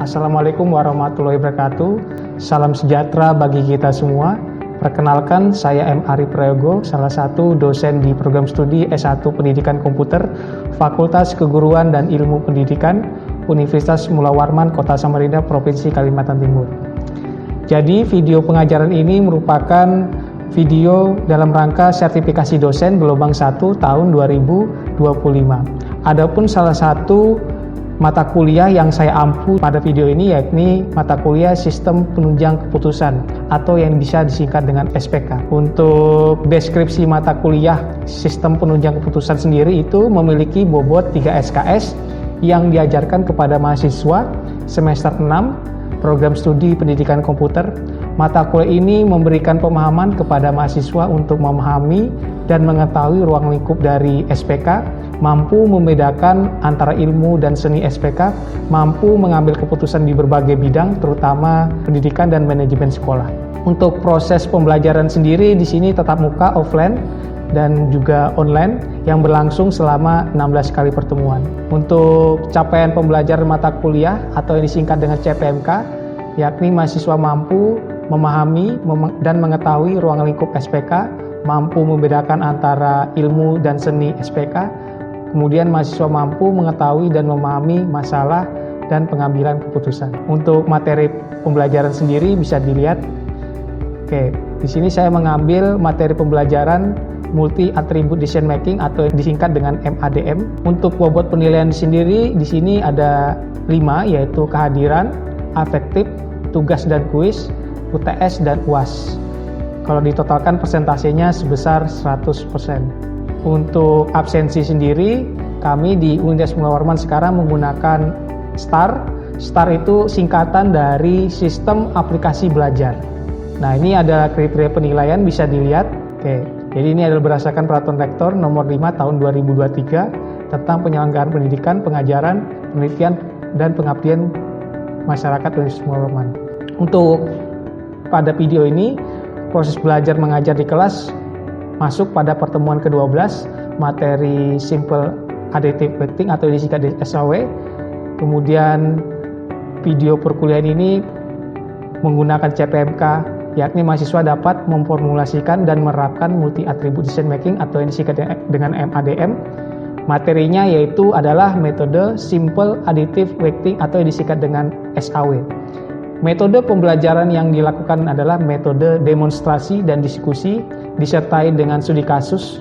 Assalamualaikum warahmatullahi wabarakatuh. Salam sejahtera bagi kita semua. Perkenalkan, saya M. Ari Prayogo, salah satu dosen di program studi S1 Pendidikan Komputer, Fakultas Keguruan dan Ilmu Pendidikan, Universitas Mula Warman, Kota Samarinda, Provinsi Kalimantan Timur. Jadi, video pengajaran ini merupakan video dalam rangka sertifikasi dosen gelombang 1 tahun 2025. Adapun salah satu mata kuliah yang saya ampu pada video ini yakni mata kuliah Sistem Penunjang Keputusan atau yang bisa disingkat dengan SPK. Untuk deskripsi mata kuliah Sistem Penunjang Keputusan sendiri itu memiliki bobot 3 SKS yang diajarkan kepada mahasiswa semester 6 program studi pendidikan komputer. Mata kuliah ini memberikan pemahaman kepada mahasiswa untuk memahami dan mengetahui ruang lingkup dari SPK, mampu membedakan antara ilmu dan seni SPK, mampu mengambil keputusan di berbagai bidang, terutama pendidikan dan manajemen sekolah. Untuk proses pembelajaran sendiri di sini tatap muka offline dan juga online yang berlangsung selama 16 kali pertemuan. Untuk capaian pembelajaran mata kuliah atau yang disingkat dengan CPMK, yakni mahasiswa mampu memahami dan mengetahui ruang lingkup SPK, mampu membedakan antara ilmu dan seni SPK, kemudian mahasiswa mampu mengetahui dan memahami masalah dan pengambilan keputusan. Untuk materi pembelajaran sendiri bisa dilihat. Oke, di sini saya mengambil materi pembelajaran Multi Attribute Decision Making atau disingkat dengan MADM. Untuk bobot penilaian sendiri di sini ada 5, yaitu kehadiran, afektif, tugas dan kuis, UTS dan UAS. Kalau ditotalkan persentasenya sebesar 100%. Untuk absensi sendiri, kami di Universitas Mula Warman sekarang menggunakan STAR. STAR itu singkatan dari Sistem Aplikasi Belajar. Nah, ini ada kriteria penilaian bisa dilihat. Oke, jadi ini adalah berdasarkan Peraturan Rektor nomor 5 tahun 2023 tentang penyelenggaraan pendidikan, pengajaran, penelitian, dan pengabdian masyarakat Universitas Mula Warman. Untuk pada video ini, proses belajar mengajar di kelas masuk pada pertemuan ke-12, materi Simple Additive Weighting atau disingkat SAW. Kemudian video perkuliahan ini menggunakan CPMK, yakni mahasiswa dapat memformulasikan dan menerapkan Multi Attribute Decision Making atau yang disingkat dengan MADM. Materinya yaitu adalah metode Simple Additive Weighting atau yang disingkat dengan SAW. Metode pembelajaran yang dilakukan adalah metode demonstrasi dan diskusi disertai dengan studi kasus,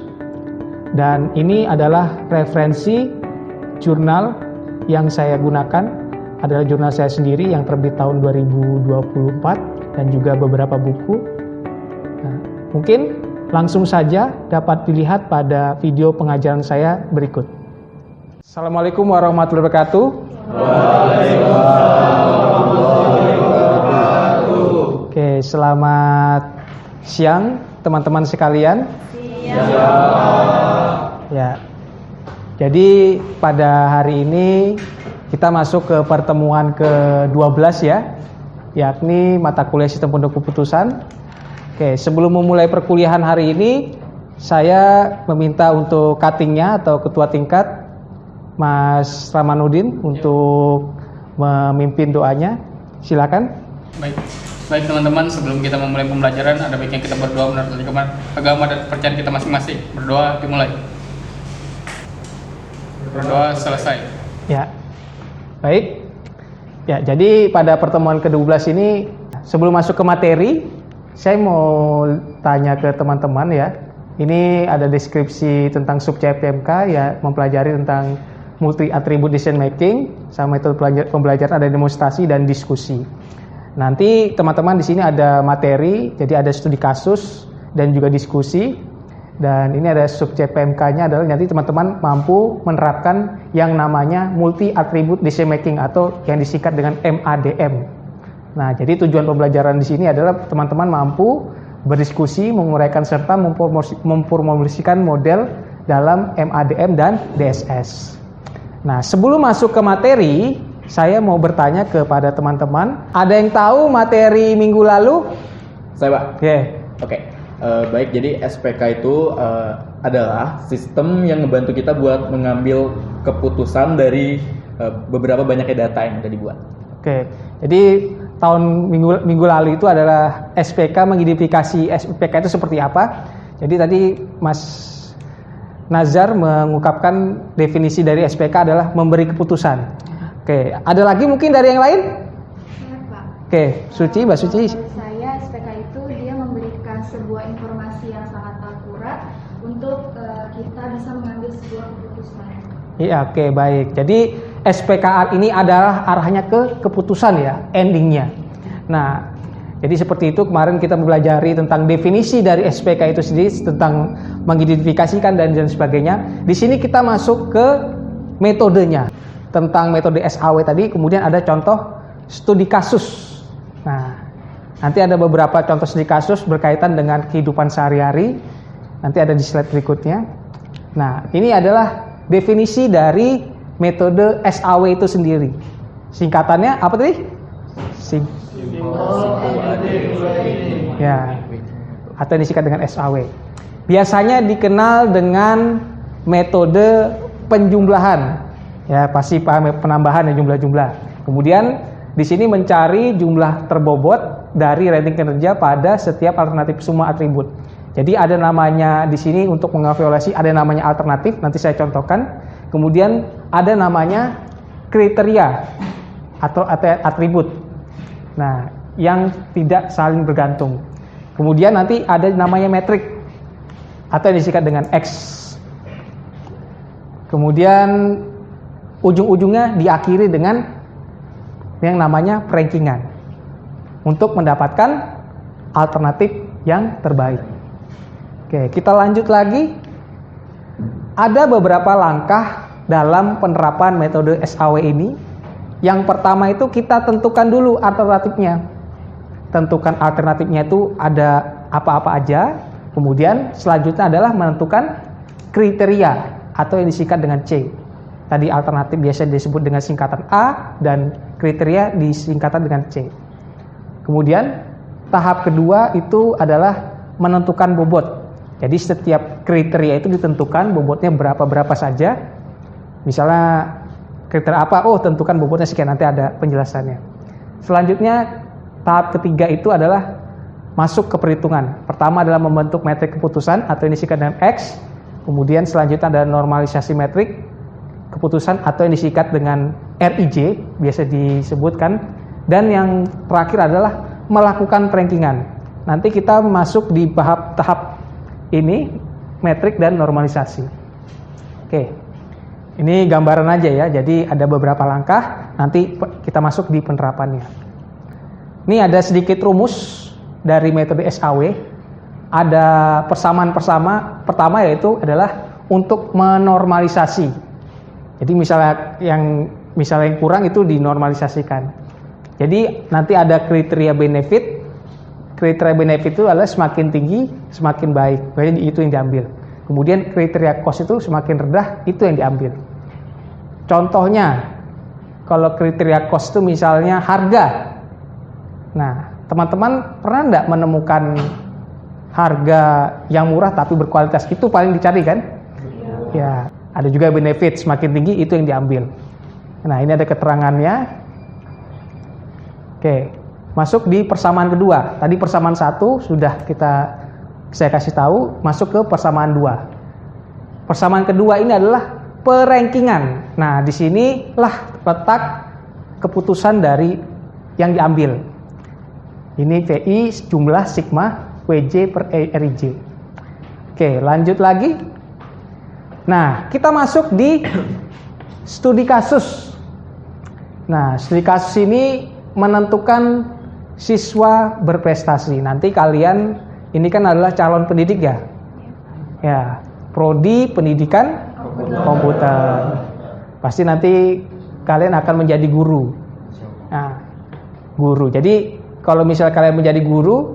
dan ini adalah referensi jurnal yang saya gunakan adalah jurnal saya sendiri yang terbit tahun 2024 dan juga beberapa buku. Nah, mungkin langsung saja dapat dilihat pada video pengajaran saya berikut. Assalamualaikum warahmatullahi wabarakatuh. Oke, selamat siang teman-teman sekalian. Ya. Jadi pada hari ini kita masuk ke pertemuan ke-12 ya, yakni mata kuliah Sistem Penunjang Keputusan. Oke, sebelum memulai perkuliahan hari ini, saya meminta untuk cuttingnya atau ketua tingkat Mas Ramanuddin untuk memimpin doanya. Silakan. Baik teman-teman, sebelum kita memulai pembelajaran, ada baiknya kita berdoa menurut agama dan kepercayaan kita masing-masing. Berdoa dimulai. Berdoa selesai. Ya, baik. Ya, jadi pada pertemuan ke-12 ini, sebelum masuk ke materi, saya mau tanya ke teman-teman ya. Ini ada deskripsi tentang sub CPMK ya, mempelajari tentang Multi Attribute Decision Making, sama metode pembelajaran ada demonstrasi dan diskusi. Nanti teman-teman di sini ada materi, jadi ada studi kasus dan juga diskusi. Dan ini ada sub CPMK-nya adalah nanti teman-teman mampu menerapkan yang namanya Multi Attribute Decision Making atau yang disingkat dengan MADM. Nah, jadi tujuan pembelajaran di sini adalah teman-teman mampu berdiskusi, menguraikan serta memformulasikan model dalam MADM dan DSS. Nah, sebelum masuk ke materi, saya mau bertanya kepada teman-teman, ada yang tahu materi minggu lalu? Saya, Pak. Oke. Baik, jadi SPK itu adalah sistem yang membantu kita buat mengambil keputusan dari beberapa banyaknya data yang kita dibuat. Oke, jadi minggu lalu itu adalah SPK, mengidentifikasi SPK itu seperti apa. Jadi tadi Mas Nazar mengungkapkan definisi dari SPK adalah memberi keputusan. Oke, ada lagi mungkin dari yang lain? Ya, Pak. Oke, Suci, Mbak Suci. Menurut saya SPK itu dia memberikan sebuah informasi yang sangat akurat untuk kita bisa mengambil sebuah keputusan. Iya, oke, baik. Jadi SPKA ini adalah arahnya ke keputusan ya, endingnya. Nah, jadi seperti itu kemarin kita mempelajari tentang definisi dari SPK itu sendiri, tentang mengidentifikasikan dan sebagainya. Di sini kita masuk ke metodenya, tentang metode SAW tadi. Kemudian ada contoh studi kasus. Nah, nanti ada beberapa contoh studi kasus berkaitan dengan kehidupan sehari-hari. Nanti ada di slide berikutnya. Nah, ini adalah definisi dari metode SAW itu sendiri. Singkatannya apa tadi? Ya, atau disingkat dengan SAW. Biasanya dikenal dengan metode penjumlahan. Ya, pasti paham penambahan dan jumlah-jumlah. Kemudian di sini mencari jumlah terbobot dari rating kinerja pada setiap alternatif semua atribut. Jadi ada namanya di sini untuk mengevaluasi, ada namanya alternatif, nanti saya contohkan. Kemudian ada namanya kriteria atau atribut. Nah, yang tidak saling bergantung. Kemudian nanti ada namanya metrik atau yang disingkat dengan X. Kemudian ujung-ujungnya diakhiri dengan yang namanya perankingan untuk mendapatkan alternatif yang terbaik. Oke, kita lanjut lagi. Ada beberapa langkah dalam penerapan metode SAW ini. Yang pertama itu kita tentukan dulu alternatifnya. Tentukan alternatifnya itu ada apa-apa aja. Kemudian selanjutnya adalah menentukan kriteria atau yang disingkat dengan C. Tadi alternatif biasa disebut dengan singkatan A dan kriteria disingkatan dengan C. Kemudian tahap kedua itu adalah menentukan bobot. Jadi setiap kriteria itu ditentukan bobotnya berapa saja. Misalnya kriteria apa? Oh, tentukan bobotnya sekian, nanti ada penjelasannya. Selanjutnya tahap ketiga itu adalah masuk ke perhitungan. Pertama adalah membentuk metrik keputusan atau yang disingkat dengan X. Kemudian selanjutnya ada normalisasi metrik keputusan atau yang disingkat dengan RIJ, biasa disebutkan. Dan yang terakhir adalah melakukan perankingan. Nanti kita masuk di tahap ini, metrik dan normalisasi. Oke, ini gambaran aja ya. Jadi ada beberapa langkah. Nanti kita masuk di penerapannya. Ini ada sedikit rumus dari metode SAW. Ada persamaan pertama yaitu adalah untuk menormalisasi. Jadi misalnya yang kurang itu dinormalisasikan. Jadi nanti ada kriteria benefit. Kriteria benefit itu adalah semakin tinggi, semakin baik. Jadi itu yang diambil. Kemudian kriteria cost itu semakin rendah, itu yang diambil. Contohnya, kalau kriteria cost itu misalnya harga. Nah, teman-teman pernah enggak menemukan harga yang murah tapi berkualitas? Itu paling dicari kan? Ya, ada juga benefit, semakin tinggi itu yang diambil. Nah, ini ada keterangannya. Oke. Masuk di persamaan kedua. Tadi persamaan 1 sudah saya kasih tahu, masuk ke persamaan 2. Persamaan kedua ini adalah perankingan. Nah, di sinilah letak keputusan dari yang diambil. Ini VI jumlah sigma WJ per RIJ. Oke, lanjut lagi. Nah, kita masuk di studi kasus. Nah, studi kasus ini menentukan siswa berprestasi. Nanti kalian ini kan adalah calon pendidik ya. Ya, prodi pendidikan komputer. Pasti nanti kalian akan menjadi guru. Nah, guru. Jadi kalau misalnya kalian menjadi guru,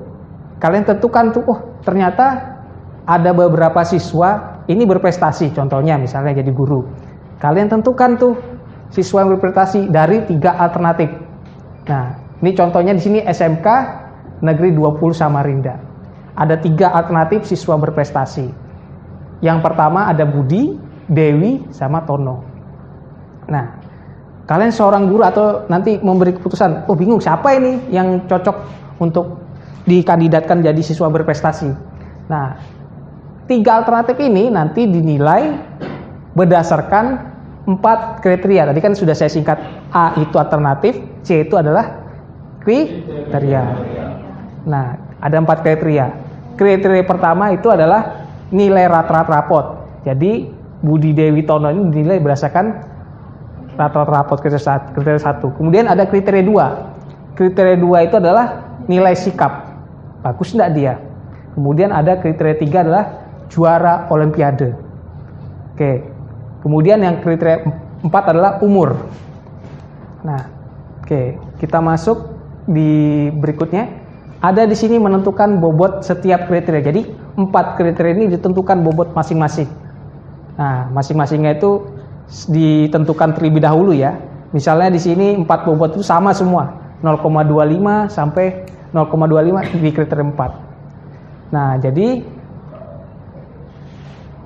kalian tentukan tuh, oh ternyata ada beberapa siswa ini berprestasi. Contohnya misalnya jadi guru. Kalian tentukan tuh siswa yang berprestasi dari 3 alternatif. Nah, ini contohnya di sini SMK Negeri 20 Samarinda. Ada 3 alternatif siswa berprestasi. Yang pertama ada Budi, Dewi, sama Tono. Nah, kalian seorang guru atau nanti memberi keputusan, oh bingung siapa ini yang cocok untuk dikandidatkan jadi siswa berprestasi. Nah, 3 alternatif ini nanti dinilai berdasarkan 4 kriteria. Tadi kan sudah saya singkat, A itu alternatif, C itu adalah kriteria. Nah, ada 4 kriteria. Kriteria pertama itu adalah nilai rata-rata rapot. Jadi Budi Dewi Tono ini dinilai berdasarkan rata-rata rapot kriteria 1. Kemudian ada kriteria 2. Kriteria 2 itu adalah nilai sikap. Bagus enggak dia? Kemudian ada kriteria 3 adalah juara olimpiade. Oke. Kemudian yang kriteria 4 adalah umur. Nah, oke, kita masuk di berikutnya. Ada di sini menentukan bobot setiap kriteria. Jadi 4 kriteria ini ditentukan bobot masing-masing. Nah, masing-masingnya itu ditentukan terlebih dahulu ya. Misalnya di sini 4 bobot itu sama semua, 0,25 sampai 0,25 di kriteria 4. Nah, jadi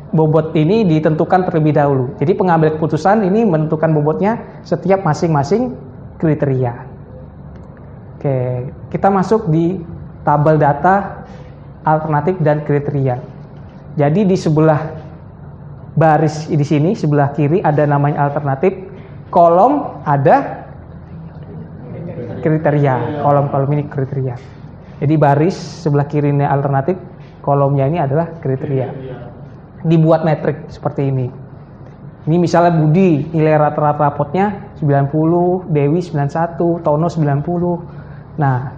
bobot ini ditentukan terlebih dahulu. Jadi pengambil keputusan ini menentukan bobotnya setiap masing-masing kriteria. Oke, kita masuk di tabel data alternatif dan kriteria. Jadi di sebelah baris di sini, sebelah kiri ada namanya alternatif, kolom ada kriteria, kolom-kolom ini kriteria. Jadi baris sebelah kiri ini alternatif, kolomnya ini adalah kriteria. Dibuat metrik seperti ini. Ini misalnya Budi, nilai rata-rata rapotnya 90, Dewi 91, Tono 90. Nah,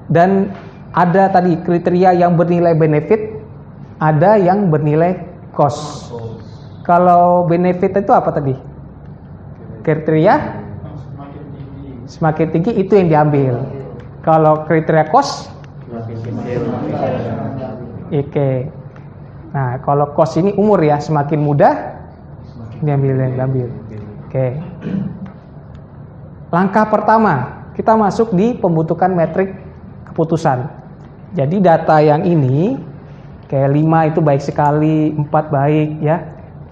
dan ada tadi kriteria yang bernilai benefit, ada yang bernilai cost. Kalau benefit itu apa tadi? Kriteria semakin tinggi itu yang diambil. Kalau kriteria cost, oke. Nah, kalau cost ini umur ya, semakin muda diambil. Oke. Langkah pertama, kita masuk di pembentukan metrik keputusan. Jadi data yang ini kayak 5 itu baik sekali, 4 baik ya.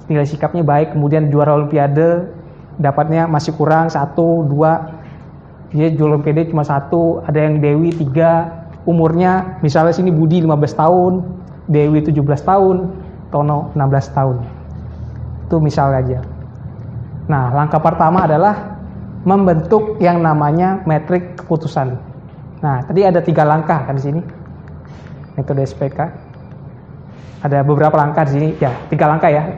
Nilai sikapnya baik, kemudian juara olimpiade dapatnya masih kurang 1, 2. Dia juara olimpiade cuma 1, ada yang Dewi 3, umurnya misalnya sini Budi 15 tahun, Dewi 17 tahun, Tono 16 tahun. Itu misal aja. Nah, langkah pertama adalah membentuk yang namanya metrik keputusan. Nah, tadi ada 3 langkah kan di sini. Metode SPK. Ada beberapa langkah di sini, ya, 3 langkah ya.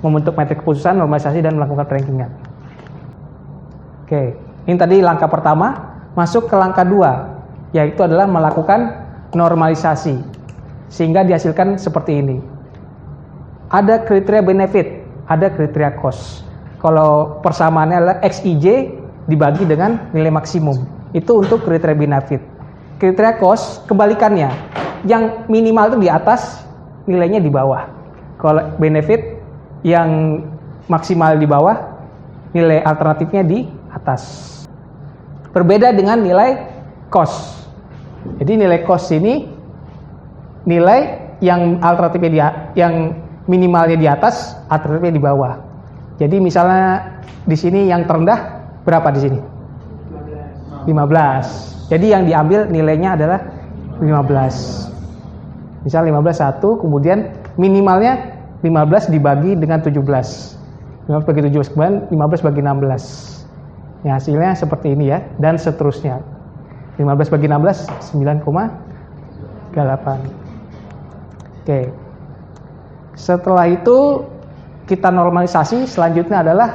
Membentuk metrik keputusan, normalisasi dan melakukan rankingan. Oke, ini tadi langkah pertama, masuk ke langkah 2, yaitu adalah melakukan normalisasi. Sehingga dihasilkan seperti ini. Ada kriteria benefit, ada kriteria cost. Kalau persamaannya adalah XIJ dibagi dengan nilai maksimum. Itu untuk kriteria benefit. Kriteria cost kebalikannya. Yang minimal itu di atas, nilainya di bawah. Kalau benefit yang maksimal di bawah, nilai alternatifnya di atas. Berbeda dengan nilai cost. Jadi nilai cost ini nilai yang alternatifnya yang minimalnya di atas, alternatifnya di bawah. Jadi misalnya di sini yang terendah berapa di sini? 15. Jadi yang diambil nilainya adalah 15. Misal 15 1, kemudian minimalnya 15 dibagi dengan 17. 15 bagi 17, kemudian 15 bagi 16. Ya, hasilnya seperti ini ya, dan seterusnya. 15 bagi 16 9,8. Oke. Setelah itu kita normalisasi, selanjutnya adalah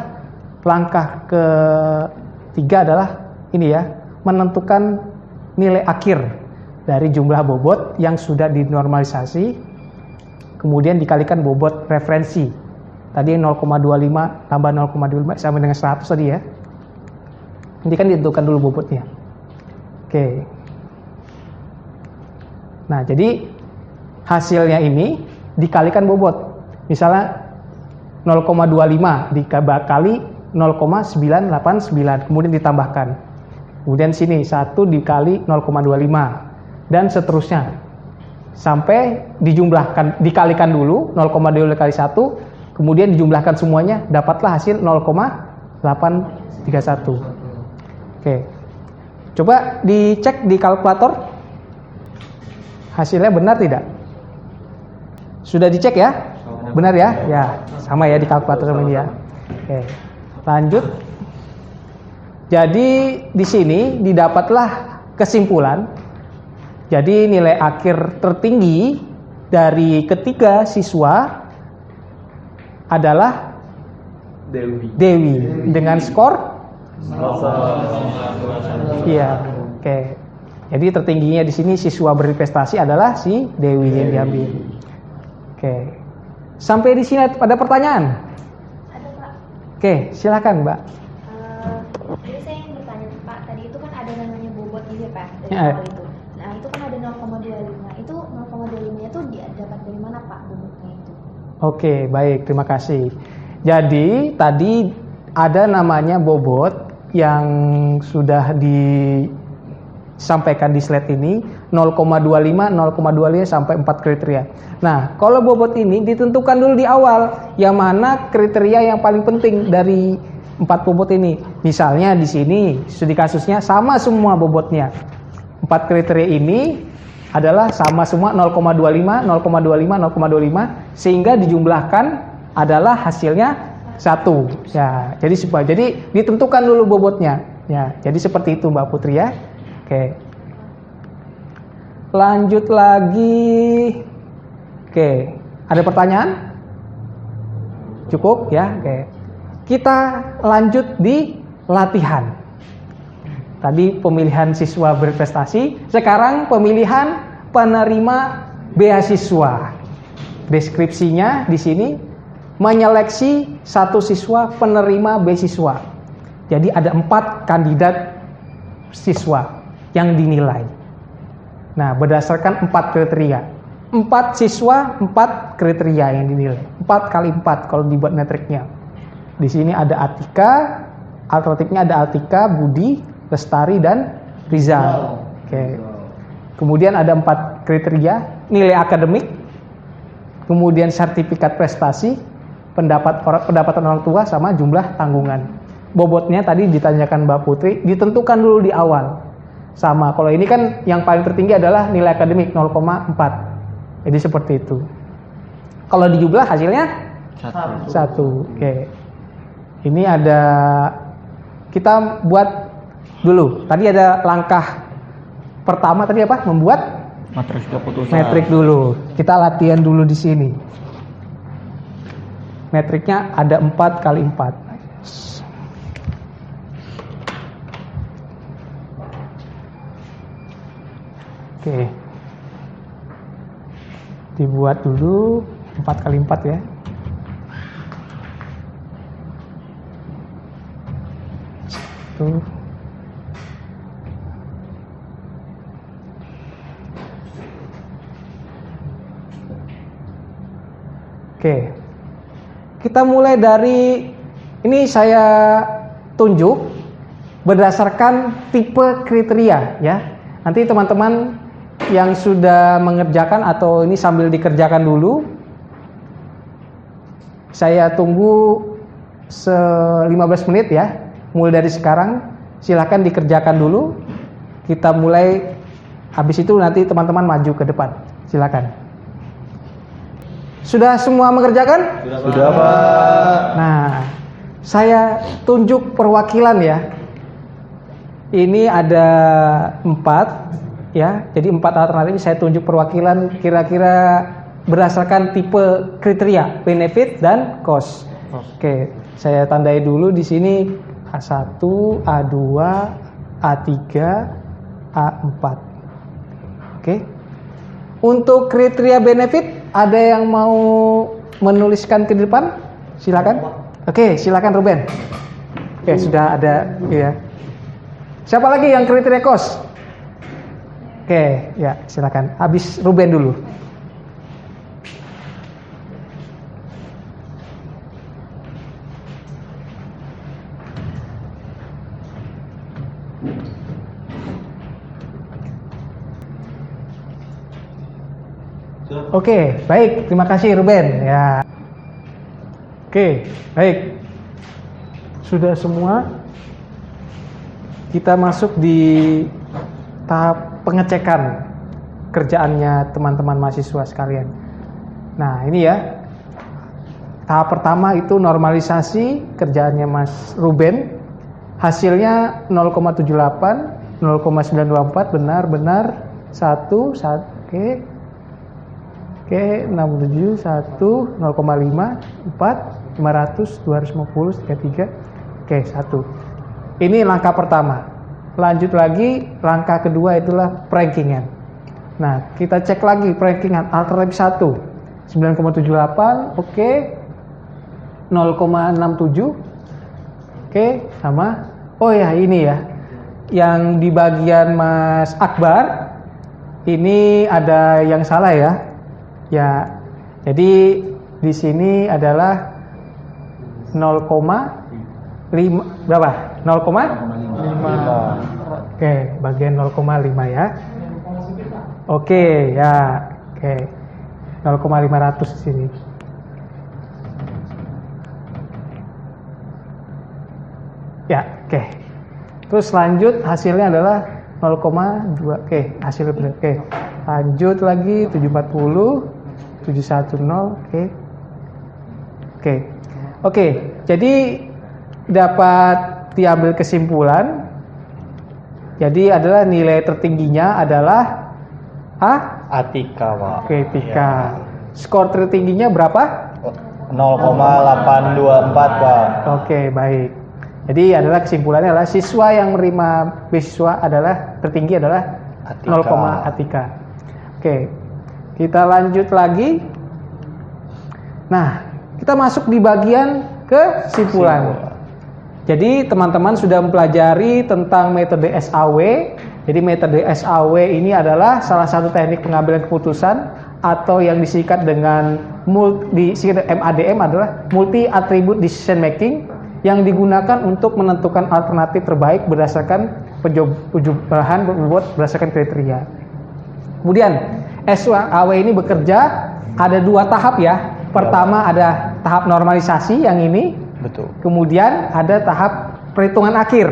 langkah ketiga adalah ini ya, menentukan nilai akhir dari jumlah bobot yang sudah dinormalisasi, kemudian dikalikan bobot referensi. Tadi 0,25 tambah 0,25 sama dengan 100 tadi ya. Ini kan ditentukan dulu bobotnya. Oke. Nah, jadi hasilnya ini dikalikan bobot. Misalnya 0,25 dikali 0,989, kemudian ditambahkan. Kemudian sini 1 dikali 0,25 dan seterusnya. Sampai dijumlahkan, dikalikan dulu 0,25 kali 1, kemudian dijumlahkan semuanya, dapatlah hasil 0,8. 831. Oke. Coba dicek di kalkulator. Hasilnya benar tidak? Sudah dicek ya? Benar ya? Ya, sama ya di kalkulator ini ya. Oke. Lanjut. Jadi di sini didapatlah kesimpulan. Jadi nilai akhir tertinggi dari ketiga siswa adalah Dewi dengan skor. Iya, oke. Jadi tertingginya di sini siswa berprestasi adalah si Dewi yang diambil. Oke. Sampai di sini ada pertanyaan? Ada, Pak. Oke, silakan, Mbak. Jadi saya ingin bertanya, Pak. Tadi itu kan ada namanya bobot gitu ya, Pak, dari Ya. awal itu. Nah, itu kan ada 0,25. Itu 0,25 itu dapat dari mana, Pak, bobotnya itu? Oke, baik, terima kasih. Jadi tadi ada namanya bobot yang sudah disampaikan di slide ini 0,25 sampai 4 kriteria. Nah, kalau bobot ini ditentukan dulu di awal yang mana kriteria yang paling penting dari 4 bobot ini. Misalnya di sini studi kasusnya sama semua bobotnya. 4 kriteria ini adalah sama semua 0,25 sehingga dijumlahkan adalah hasilnya 1. Ya, jadi ditentukan dulu bobotnya. Ya, jadi seperti itu Mbak Putri ya. Oke. Lanjut lagi. Oke, ada pertanyaan? Cukup ya. Oke. Kita lanjut di latihan. Tadi pemilihan siswa berprestasi, sekarang pemilihan penerima beasiswa. Deskripsinya di sini menyeleksi satu siswa penerima beasiswa. Jadi ada 4 kandidat siswa yang dinilai. Nah, berdasarkan 4 kriteria. 4 siswa, 4 kriteria yang dinilai. 4 kali 4 kalau dibuat metriknya. Di sini ada Atika, alternatifnya ada Atika, Budi, Lestari, dan Rizal. Oke. Kemudian ada 4 kriteria, nilai akademik, kemudian sertifikat prestasi, pendapatan orang tua, sama jumlah tanggungan. Bobotnya tadi ditanyakan Mbak Putri, ditentukan dulu di awal. Sama, kalau ini kan yang paling tertinggi adalah nilai akademik 0,4. Jadi seperti itu. Kalau dijumlah hasilnya 1. Oke. Ini ada, kita buat dulu. Tadi ada langkah pertama tadi apa? Membuat Matriks keputusan. metrik dulu. Kita latihan dulu di sini. Metriknya ada 4 kali 4. Oke. Dibuat dulu 4 kali 4 ya. Tuh. Oke. Kita mulai dari ini, saya tunjuk berdasarkan tipe kriteria ya. Nanti teman-teman yang sudah mengerjakan atau ini sambil dikerjakan dulu, saya tunggu 15 menit ya. Mulai dari sekarang silakan dikerjakan dulu. Kita mulai, habis itu nanti teman-teman maju ke depan. Silakan. Sudah semua mengerjakan? Sudah, Pak. Nah, saya tunjuk perwakilan ya. Ini ada 4 ya. Jadi 4 alternatif saya tunjuk perwakilan kira-kira berdasarkan tipe kriteria, benefit dan cost. Oke, saya tandai dulu di sini A1, A2, A3, A4. Oke. Untuk kriteria benefit, ada yang mau menuliskan ke depan? Silakan. Oke, silakan Ruben. Oke, sudah ada ya. Siapa lagi yang kriteria cost? Oke, ya, silakan. Habis Ruben dulu. Oke, baik. Terima kasih Ruben. Ya. Oke, baik. sudah semua, kita masuk di tahap pengecekan kerjaannya teman-teman mahasiswa sekalian. Nah, ini ya. Tahap pertama itu normalisasi kerjaannya Mas Ruben. Hasilnya 0,78, 0,924, benar, 1, oke. Oke, 67, 1, 0,5, 4, 500, 250, 33, oke, 1. Ini langkah pertama. Lanjut lagi, langkah kedua itulah perankingan. Nah, kita cek lagi perankingan alternatif 1, 9,78, oke, 0,67, oke, sama. Oh ya, ini ya, yang di bagian Mas Akbar, ini ada yang salah ya. Ya, jadi di sini adalah 0,5 berapa? 0,5. Oke, bagian 0,5 ya. Oke, ya. Oke. 0,500 di sini. Ya, oke. Terus lanjut hasilnya adalah 0,2. Oke, hasilnya benar. Oke. Lanjut lagi 740, 710. Oke. Oke. Oke, jadi dapat diambil kesimpulan. Jadi adalah nilai tertingginya adalah Atika, Pak. Oke, Tika. Skor tertingginya berapa? 0,824, Pak. Oke, baik. Jadi adalah kesimpulannya adalah siswa yang menerima beasiswa adalah tertinggi adalah Atika. 0, Atika. Oke. Kita lanjut lagi. Nah, kita masuk di bagian kesimpulan. Jadi teman-teman sudah mempelajari tentang metode SAW. Jadi metode SAW ini adalah salah satu teknik pengambilan keputusan atau yang disingkat dengan MADM adalah multi attribute decision making, yang digunakan untuk menentukan alternatif terbaik berdasarkan bahan berdasarkan kriteria. Kemudian SAW ini bekerja ada 2 tahap ya. Pertama ada tahap normalisasi yang ini. Betul. Kemudian ada tahap perhitungan akhir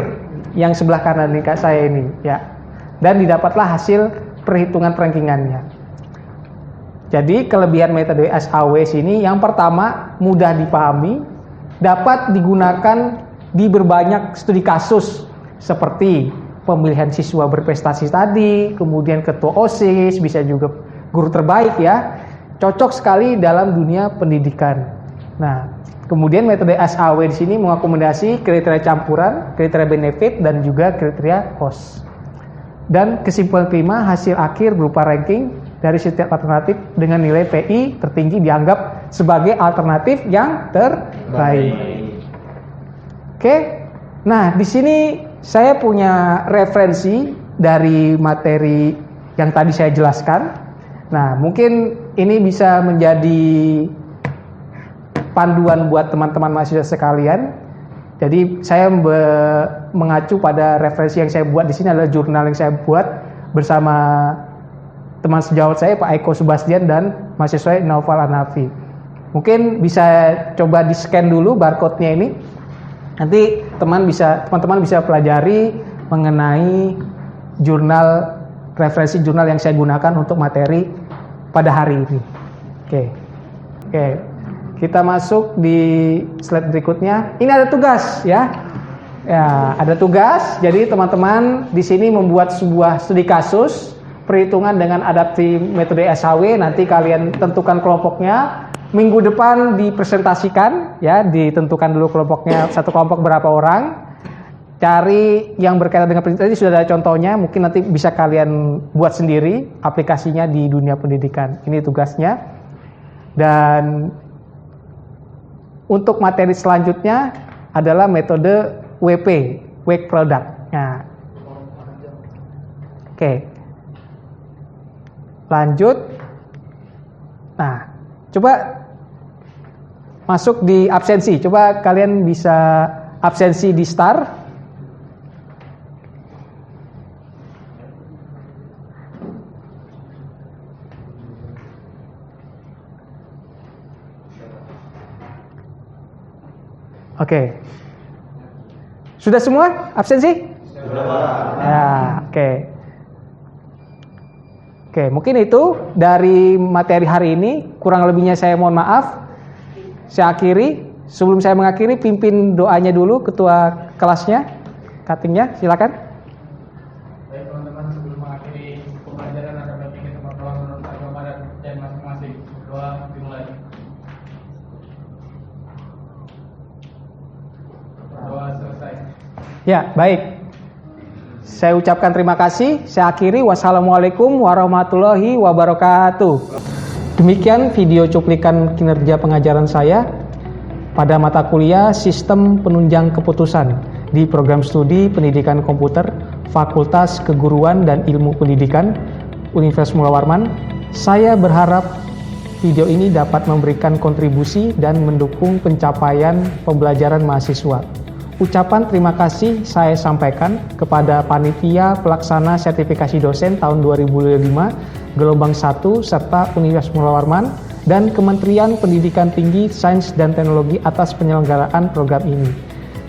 yang sebelah kanan nih Kak saya ini ya. Dan didapatlah hasil perhitungan rankingannya. Jadi kelebihan metode SAW sini yang pertama mudah dipahami, dapat digunakan di berbanyak studi kasus seperti pemilihan siswa berprestasi tadi, kemudian ketua OSIS, bisa juga guru terbaik ya. Cocok sekali dalam dunia pendidikan. Nah, kemudian metode SAW di sini mengakomodasi kriteria campuran, kriteria benefit dan juga kriteria cost. Dan kesimpulan kelima, hasil akhir berupa ranking dari setiap alternatif dengan nilai PI tertinggi dianggap sebagai alternatif yang terbaik. Oke. Nah, di sini saya punya referensi dari materi yang tadi saya jelaskan. Nah, mungkin ini bisa menjadi panduan buat teman-teman mahasiswa sekalian. Jadi saya mengacu pada referensi yang saya buat di sini adalah jurnal yang saya buat bersama teman sejawat saya Pak Eko Subastian dan mahasiswa Naufal Hanafi. Mungkin bisa coba di-scan dulu barcode-nya ini. Nanti teman-teman bisa pelajari mengenai referensi jurnal yang saya gunakan untuk materi pada hari ini. Oke. Kita masuk di slide berikutnya. Ini ada tugas ya. Ya, ada tugas. Jadi teman-teman di sini membuat sebuah studi kasus perhitungan dengan adaptif metode SAW. Nanti kalian tentukan kelompoknya. Minggu depan dipresentasikan ya, ditentukan dulu kelompoknya, satu kelompok berapa orang. Cari yang berkaitan dengan pendidikan. Tadi sudah ada contohnya, mungkin nanti bisa kalian buat sendiri aplikasinya di dunia pendidikan. Ini tugasnya. Dan untuk materi selanjutnya adalah metode WP, Work Product. Nah. Oke. Lanjut. Nah, coba masuk di absensi. Coba kalian bisa absensi di STAR. Oke. Sudah semua absensi? Ya, oke. Oke, mungkin itu dari materi hari ini. Kurang lebihnya saya mohon maaf. Saya akhiri. Sebelum saya mengakhiri, pimpin doanya dulu ketua kelasnya, cuttingnya, silakan. Baik teman-teman, sebelum mengakhiri pembelajaran ada baiknya kita berdoa menurut agama dan kepercayaan masing-masing. Berdoa dimulai. Berdoa selesai. Ya, baik. Saya ucapkan terima kasih. Saya akhiri. Wassalamualaikum warahmatullahi wabarakatuh. Demikian video cuplikan kinerja pengajaran saya pada mata kuliah Sistem Penunjang Keputusan di Program Studi Pendidikan Komputer Fakultas Keguruan dan Ilmu Pendidikan Universitas Mula Warman. Saya berharap video ini dapat memberikan kontribusi dan mendukung pencapaian pembelajaran mahasiswa. Ucapan terima kasih saya sampaikan kepada Panitia Pelaksana Sertifikasi Dosen tahun 2005 Gelombang 1 serta Universitas Mula Warman dan Kementerian Pendidikan Tinggi, Sains dan Teknologi atas penyelenggaraan program ini.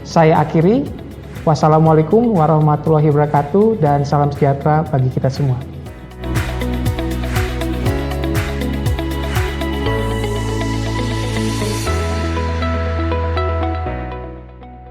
Saya akhiri. Wassalamualaikum warahmatullahi wabarakatuh dan salam sejahtera bagi kita semua.